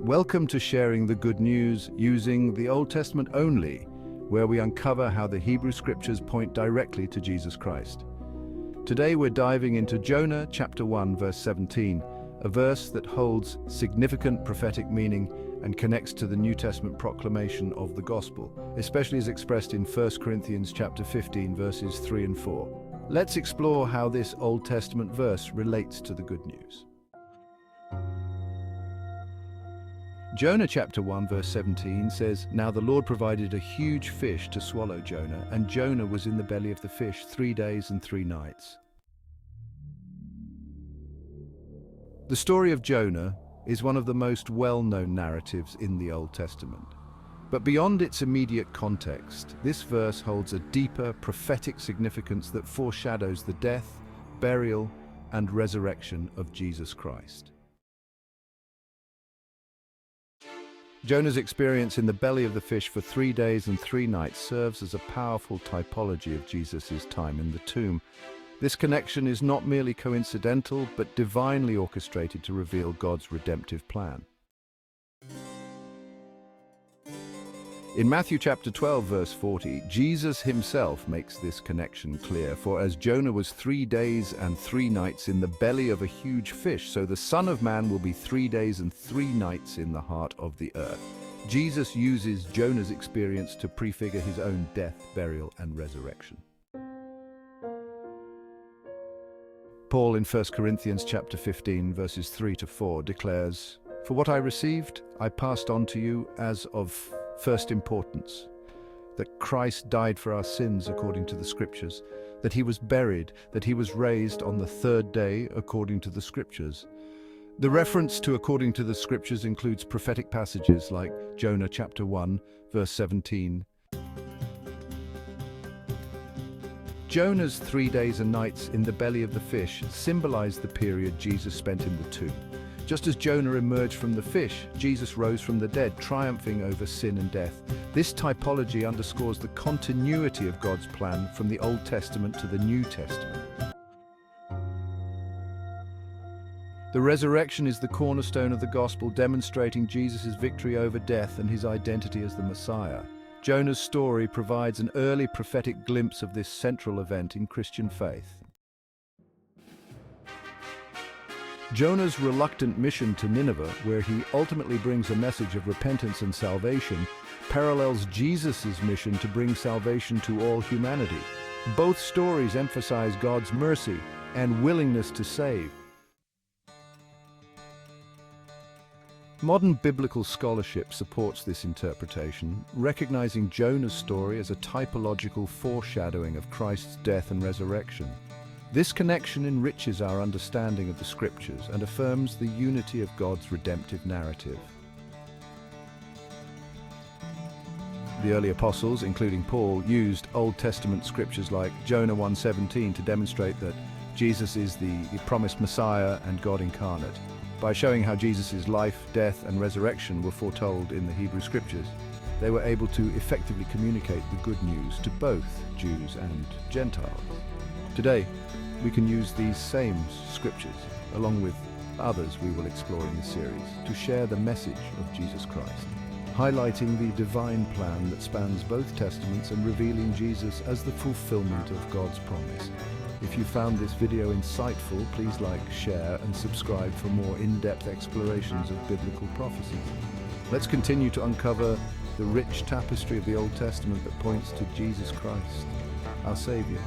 Welcome to Sharing the Good News using the Old Testament only, where we uncover how the Hebrew Scriptures point directly to Jesus Christ. Today we're diving into Jonah chapter 1 verse 17, a verse that holds significant prophetic meaning and connects to the New Testament proclamation of the gospel, especially as expressed in 1 Corinthians chapter 15 verses 3 and 4. Let's explore how this Old Testament verse relates to the good news. Jonah chapter 1 verse 17 says, "Now the Lord provided a huge fish to swallow Jonah, and Jonah was in the belly of the fish 3 days and 3 nights." The story of Jonah is one of the most well-known narratives in the Old Testament. But beyond its immediate context, this verse holds a deeper prophetic significance that foreshadows the death, burial, and resurrection of Jesus Christ. Jonah's experience in the belly of the fish for 3 days and 3 nights serves as a powerful typology of Jesus' time in the tomb. This connection is not merely coincidental, but divinely orchestrated to reveal God's redemptive plan. In Matthew chapter 12 verse 40, Jesus himself makes this connection clear. "For as Jonah was 3 days and 3 nights in the belly of a huge fish, so the Son of Man will be 3 days and 3 nights in the heart of the earth." Jesus uses Jonah's experience to prefigure his own death, burial, and resurrection. Paul in 1 Corinthians chapter 15 verses 3 to 4 declares, "For what I received, I passed on to you as of first importance, that Christ died for our sins according to the Scriptures, that he was buried, that he was raised on the 3rd day according to the Scriptures." The reference to according to the Scriptures includes prophetic passages like Jonah chapter 1 verse 17. Jonah's 3 days and nights in the belly of the fish symbolize the period Jesus spent in the tomb. Just as Jonah emerged from the fish, Jesus rose from the dead, triumphing over sin and death. This typology underscores the continuity of God's plan from the Old Testament to the New Testament. The resurrection is the cornerstone of the gospel, demonstrating Jesus' victory over death and his identity as the Messiah. Jonah's story provides an early prophetic glimpse of this central event in Christian faith. Jonah's reluctant mission to Nineveh, where he ultimately brings a message of repentance and salvation, parallels Jesus' mission to bring salvation to all humanity. Both stories emphasize God's mercy and willingness to save. Modern biblical scholarship supports this interpretation, recognizing Jonah's story as a typological foreshadowing of Christ's death and resurrection. This connection enriches our understanding of the Scriptures and affirms the unity of God's redemptive narrative. The early apostles, including Paul, used Old Testament scriptures like Jonah 1:17 to demonstrate that Jesus is the promised Messiah and God incarnate. By showing how Jesus' life, death, and resurrection were foretold in the Hebrew Scriptures, they were able to effectively communicate the good news to both Jews and Gentiles. Today, we can use these same scriptures, along with others we will explore in this series, to share the message of Jesus Christ, highlighting the divine plan that spans both testaments and revealing Jesus as the fulfillment of God's promise. If you found this video insightful, please like, share, and subscribe for more in-depth explorations of biblical prophecy. Let's continue to uncover the rich tapestry of the Old Testament that points to Jesus Christ, our Savior.